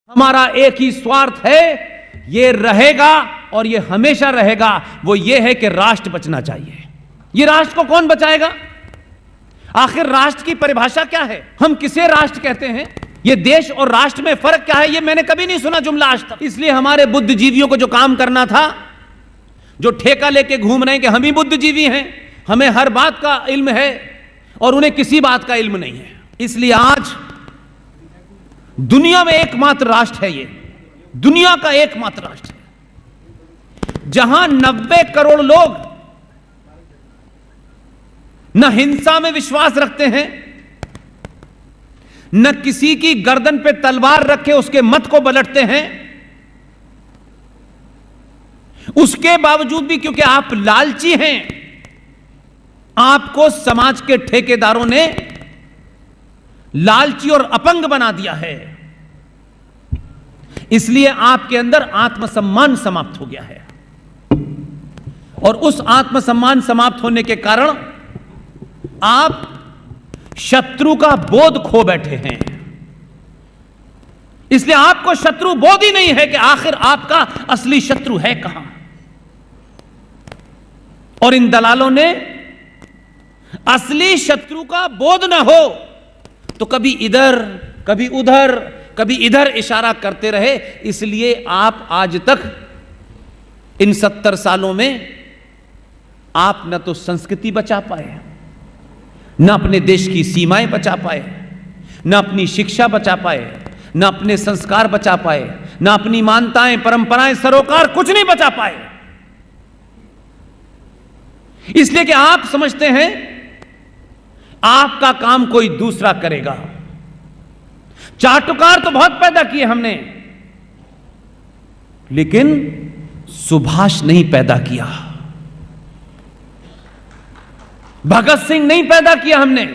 हमारा एक ही स्वार्थ है, ये रहेगा और ये हमेशा रहेगा, वो ये है कि राष्ट्र बचना चाहिए। ये राष्ट्र को कौन बचाएगा? आखिर राष्ट्र की परिभाषा क्या है? हम किसे राष्ट्र कहते हैं? ये देश और राष्ट्र में फर्क क्या है? ये मैंने कभी नहीं सुना जुमला आज तक। इसलिए हमारे बुद्धिजीवियों को जो काम करना था, जो ठेका लेके घूम रहे हैं कि हम ही बुद्धिजीवी हैं, हमें हर बात का इल्म है, और उन्हें किसी बात का इल्म नहीं है। इसलिए आज दुनिया में एकमात्र राष्ट्र है, ये दुनिया का एकमात्र राष्ट्र है जहां 90 करोड़ लोग न हिंसा में विश्वास रखते हैं, न किसी की गर्दन पे तलवार रखे उसके मत को पलटते हैं। उसके बावजूद भी क्योंकि आप लालची हैं, आपको समाज के ठेकेदारों ने लालची और अपंग बना दिया है। इसलिए आपके अंदर आत्मसम्मान समाप्त हो गया है, और उस आत्मसम्मान समाप्त होने के कारण आप शत्रु का बोध खो बैठे हैं। इसलिए आपको शत्रु बोध ही नहीं है कि आखिर आपका असली शत्रु है कहां। और इन दलालों ने असली शत्रु का बोध न हो तो कभी इधर कभी उधर कभी इधर इशारा करते रहे। इसलिए आप आज तक इन 70 सालों में आप न तो संस्कृति बचा पाए, न अपने देश की सीमाएं बचा पाए, न अपनी शिक्षा बचा पाए, न अपने संस्कार बचा पाए, न अपनी मान्यताएं, परंपराएं, सरोकार कुछ नहीं बचा पाए। इसलिए कि आप समझते हैं आपका काम कोई दूसरा करेगा। चाटुकार तो बहुत पैदा किए हमने, लेकिन सुभाष नहीं पैदा किया, भगत सिंह नहीं पैदा किया हमने।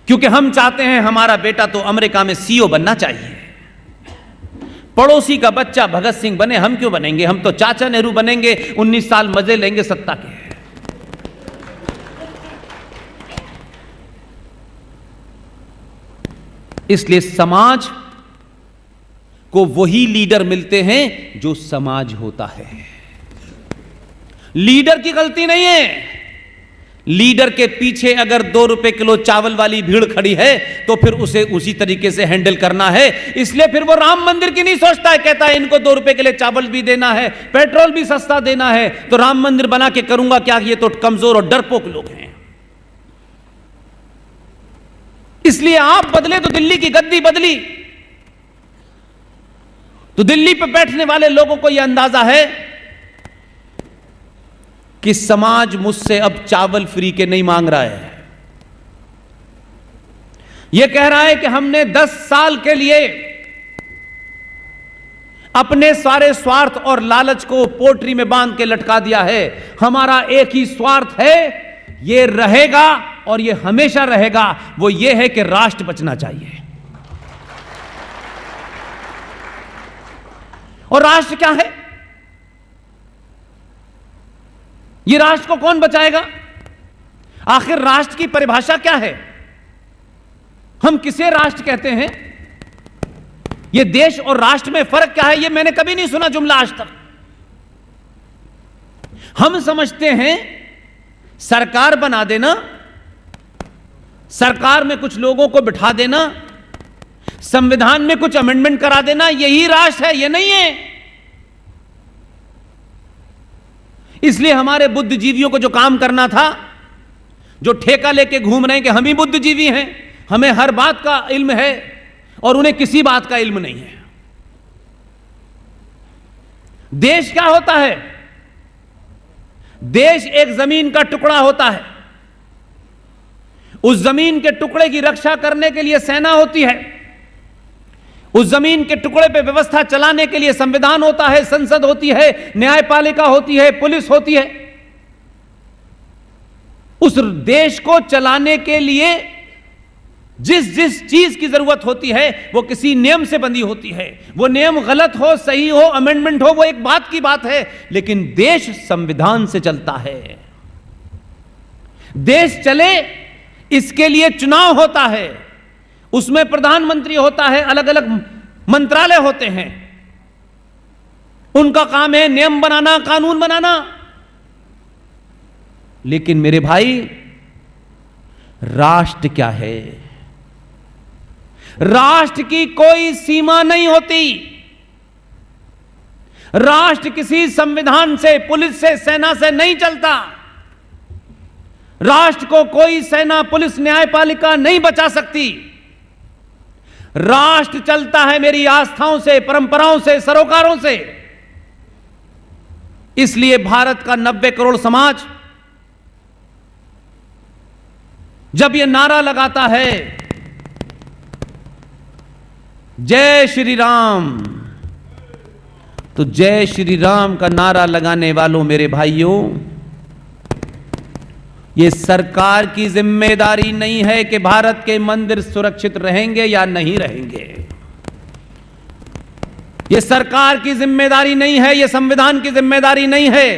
क्योंकि हम चाहते हैं हमारा बेटा तो अमेरिका में सीईओ बनना चाहिए, पड़ोसी का बच्चा भगत सिंह बने, हम क्यों बनेंगे? हम तो चाचा नेहरू बनेंगे, 19 साल मजे लेंगे सत्ता के। इसलिए समाज को वही लीडर मिलते हैं जो समाज होता है। लीडर की गलती नहीं है। लीडर के पीछे अगर 2 रुपए किलो चावल वाली भीड़ खड़ी है तो फिर उसे उसी तरीके से हैंडल करना है। इसलिए फिर वो राम मंदिर की नहीं सोचता है, कहता है इनको 2 रुपए के लिए चावल भी देना है, पेट्रोल भी सस्ता देना है, तो राम मंदिर बना के करूंगा क्या? ये तो कमजोर और डरपोक लोग हैं। इसलिए आप बदले तो दिल्ली की गद्दी बदली, तो दिल्ली पे बैठने वाले लोगों को यह अंदाजा है कि समाज मुझसे अब चावल फ्री के नहीं मांग रहा है। यह कह रहा है कि हमने 10 साल के लिए अपने सारे स्वार्थ और लालच को पोटरी में बांध के लटका दिया है। हमारा एक ही स्वार्थ है, यह रहेगा और यह हमेशा रहेगा, वो यह है कि राष्ट्र बचना चाहिए। और राष्ट्र क्या है? यह राष्ट्र को कौन बचाएगा? आखिर राष्ट्र की परिभाषा क्या है? हम किसे राष्ट्र कहते हैं? यह देश और राष्ट्र में फर्क क्या है? यह मैंने कभी नहीं सुना जुमला आज तक। हम समझते हैं सरकार बना देना, सरकार में कुछ लोगों को बिठा देना, संविधान में कुछ अमेंडमेंट करा देना, यही राष्ट्र है। यह नहीं है। इसलिए हमारे बुद्धिजीवियों को जो काम करना था, जो ठेका लेके घूम रहे हैं कि हम ही बुद्धिजीवी हैं, हमें हर बात का इल्म है, और उन्हें किसी बात का इल्म नहीं है। देश क्या होता है? देश एक जमीन का टुकड़ा होता है। उस जमीन के टुकड़े की रक्षा करने के लिए सेना होती है, उस जमीन के टुकड़े पे व्यवस्था चलाने के लिए संविधान होता है, संसद होती है, न्यायपालिका होती है, पुलिस होती है। उस देश को चलाने के लिए जिस जिस चीज की जरूरत होती है वो किसी नियम से बंधी होती है। वो नियम गलत हो, सही हो, अमेंडमेंट हो, वो एक बात की बात है, लेकिन देश संविधान से चलता है। देश चले इसके लिए चुनाव होता है, उसमें प्रधानमंत्री होता है, अलग अलग मंत्रालय होते हैं, उनका काम है नियम बनाना, कानून बनाना। लेकिन मेरे भाई, राष्ट्र क्या है? राष्ट्र की कोई सीमा नहीं होती। राष्ट्र किसी संविधान से, पुलिस से, सेना से नहीं चलता। राष्ट्र को कोई सेना, पुलिस, न्यायपालिका नहीं बचा सकती। राष्ट्र चलता है मेरी आस्थाओं से, परंपराओं से, सरोकारों से। इसलिए भारत का 90 करोड़ समाज जब यह नारा लगाता है जय श्री राम, तो जय श्री राम का नारा लगाने वालों मेरे भाइयों, यह सरकार की जिम्मेदारी नहीं है कि भारत के मंदिर सुरक्षित रहेंगे या नहीं रहेंगे। यह सरकार की जिम्मेदारी नहीं है, यह संविधान की जिम्मेदारी नहीं है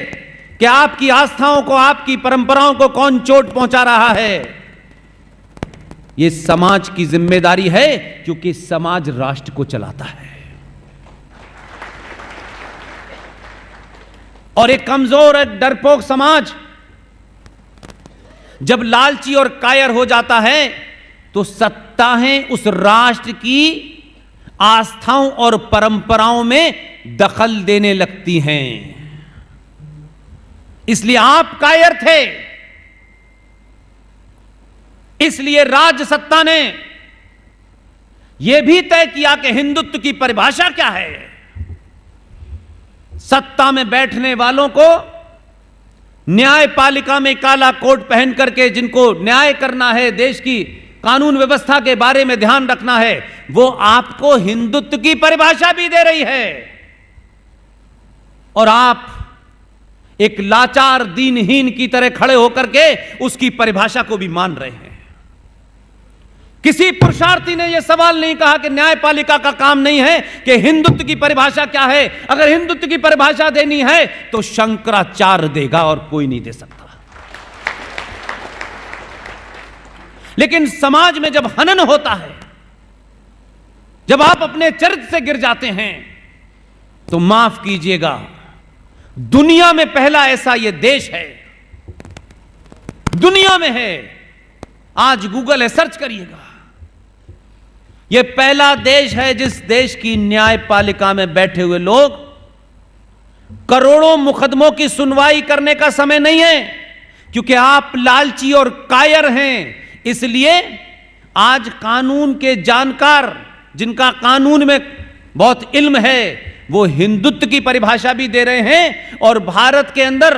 कि आपकी आस्थाओं को, आपकी परंपराओं को कौन चोट पहुंचा रहा है। यह समाज की जिम्मेदारी है, क्योंकि समाज राष्ट्र को चलाता है। और एक कमजोर, एक डरपोक समाज जब लालची और कायर हो जाता है तो सत्ताएं उस राष्ट्र की आस्थाओं और परंपराओं में दखल देने लगती हैं। इसलिए आप कायर थे, इसलिए राज्य सत्ता ने यह भी तय किया कि हिंदुत्व की परिभाषा क्या है। सत्ता में बैठने वालों को न्यायपालिका में काला कोट पहन करके जिनको न्याय करना है, देश की कानून व्यवस्था के बारे में ध्यान रखना है, वो आपको हिंदुत्व की परिभाषा भी दे रही है। और आप एक लाचार, दीनहीन की तरह खड़े होकर के उसकी परिभाषा को भी मान रहे हैं। किसी पुरुषार्थी ने यह सवाल नहीं कहा कि न्यायपालिका का काम नहीं है कि हिंदुत्व की परिभाषा क्या है। अगर हिंदुत्व की परिभाषा देनी है तो शंकराचार्य देगा और कोई नहीं दे सकता। लेकिन समाज में जब हनन होता है, जब आप अपने चरित्र से गिर जाते हैं, तो माफ कीजिएगा, दुनिया में पहला ऐसा यह देश है, दुनिया में है, आज गूगल है, सर्च करिएगा, यह पहला देश है जिस देश की न्यायपालिका में बैठे हुए लोग, करोड़ों मुकदमों की सुनवाई करने का समय नहीं है, क्योंकि आप लालची और कायर हैं। इसलिए आज कानून के जानकार, जिनका कानून में बहुत इल्म है, वो हिंदुत्व की परिभाषा भी दे रहे हैं। और भारत के अंदर,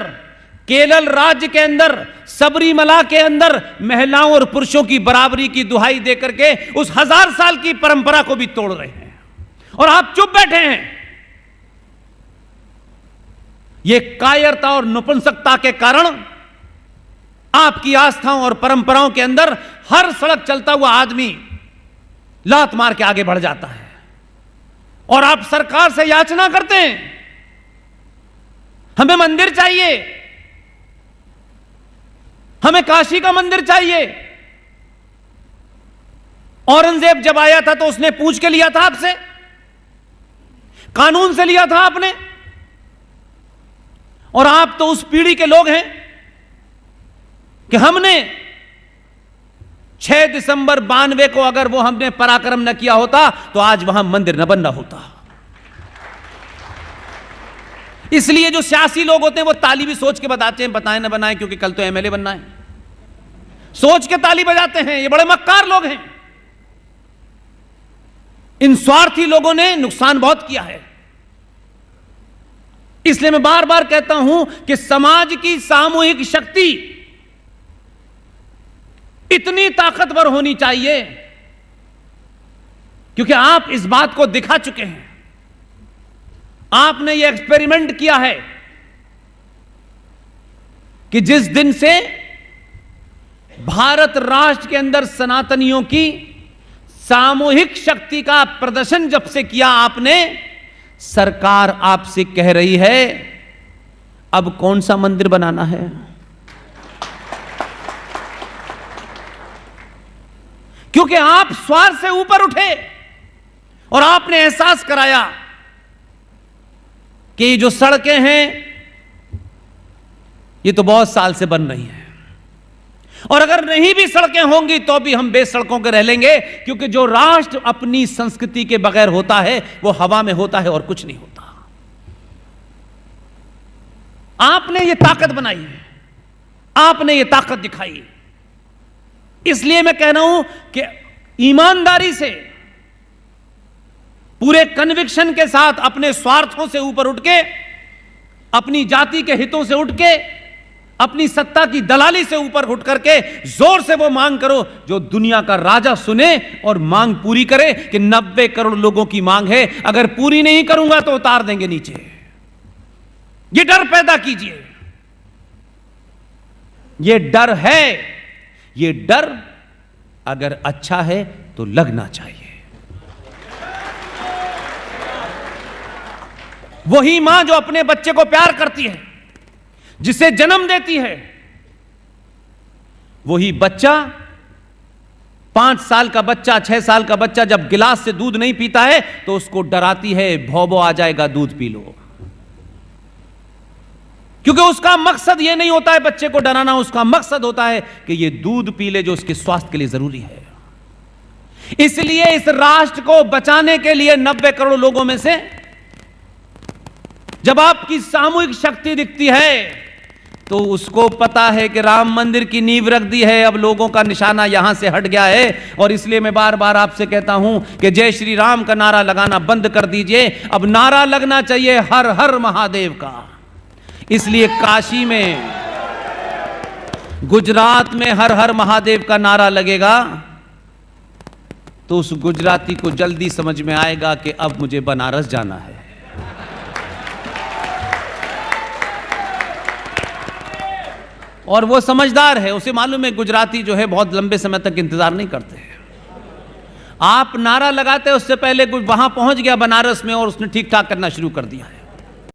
केरल राज्य के अंदर, सबरीमला के अंदर महिलाओं और पुरुषों की बराबरी की दुहाई देकर के उस 1000 साल की परंपरा को भी तोड़ रहे हैं, और आप चुप बैठे हैं। यह कायरता और नपुंसकता के कारण आपकी आस्थाओं और परंपराओं के अंदर हर सड़क चलता हुआ आदमी लात मार के आगे बढ़ जाता है, और आप सरकार से याचना करते हैं, हमें मंदिर चाहिए, हमें काशी का मंदिर चाहिए। औरंगजेब जब आया था तो उसने पूछ के लिया था आपसे, कानून से लिया था आपने। और आप तो उस पीढ़ी के लोग हैं कि हमने 6 दिसंबर 92 को अगर वो हमने पराक्रम न किया होता तो आज वहां मंदिर न बन रहा होता। इसलिए जो सियासी लोग होते हैं वो ताली भी सोच के बताते हैं, बताएं न बनाएं, क्योंकि कल तो एमएलए बनना है, सोच के ताली बजाते हैं। ये बड़े मक्कार लोग हैं। इन स्वार्थी लोगों ने नुकसान बहुत किया है। इसलिए मैं बार बार कहता हूं कि समाज की सामूहिक शक्ति इतनी ताकतवर होनी चाहिए, क्योंकि आप इस बात को दिखा चुके हैं। आपने यह एक्सपेरिमेंट किया है कि जिस दिन से भारत राष्ट्र के अंदर सनातनियों की सामूहिक शक्ति का प्रदर्शन जब से किया आपने, सरकार आपसे कह रही है अब कौन सा मंदिर बनाना है। क्योंकि आप स्वार्थ से ऊपर उठे और आपने एहसास कराया कि ये जो सड़कें हैं ये तो बहुत साल से बन रही हैं, और अगर नहीं भी सड़कें होंगी तो भी हम बेसड़कों के रह लेंगे, क्योंकि जो राष्ट्र अपनी संस्कृति के बगैर होता है वो हवा में होता है और कुछ नहीं होता। आपने ये ताकत बनाई है, आपने ये ताकत दिखाई, इसलिए मैं कह रहा हूं कि ईमानदारी से, पूरे कन्विक्शन के साथ, अपने स्वार्थों से ऊपर उठ के, अपनी जाति के हितों से उठ के, अपनी सत्ता की दलाली से ऊपर उठ करके जोर से वो मांग करो जो दुनिया का राजा सुने और मांग पूरी करे कि 90 करोड़ लोगों की मांग है, अगर पूरी नहीं करूंगा तो उतार देंगे नीचे। ये डर पैदा कीजिए, ये डर है, ये डर अगर अच्छा है तो लगना चाहिए। वही मां जो अपने बच्चे को प्यार करती है, जिसे जन्म देती है, वही बच्चा, 5 साल का बच्चा, 6 साल का बच्चा जब गिलास से दूध नहीं पीता है तो उसको डराती है, भौबो आ जाएगा, दूध पी लो। क्योंकि उसका मकसद यह नहीं होता है बच्चे को डराना, उसका मकसद होता है कि यह दूध पी ले जो उसके स्वास्थ्य के लिए जरूरी है। इसलिए इस राष्ट्र को बचाने के लिए 90 करोड़ लोगों में से जब आपकी सामूहिक शक्ति दिखती है तो उसको पता है कि राम मंदिर की नींव रख दी है, अब लोगों का निशाना यहां से हट गया है। और इसलिए मैं बार बार आपसे कहता हूं कि जय श्री राम का नारा लगाना बंद कर दीजिए, अब नारा लगना चाहिए हर हर महादेव का। इसलिए काशी में, गुजरात में हर हर महादेव का नारा लगेगा तो उस गुजराती को जल्दी समझ में आएगा कि अब मुझे बनारस जाना है। और वो समझदार है, उसे मालूम है गुजराती जो है बहुत लंबे समय तक इंतजार नहीं करते हैं। आप नारा लगाते उससे पहले वहां पहुंच गया बनारस में और उसने ठीक ठाक करना शुरू कर दिया है।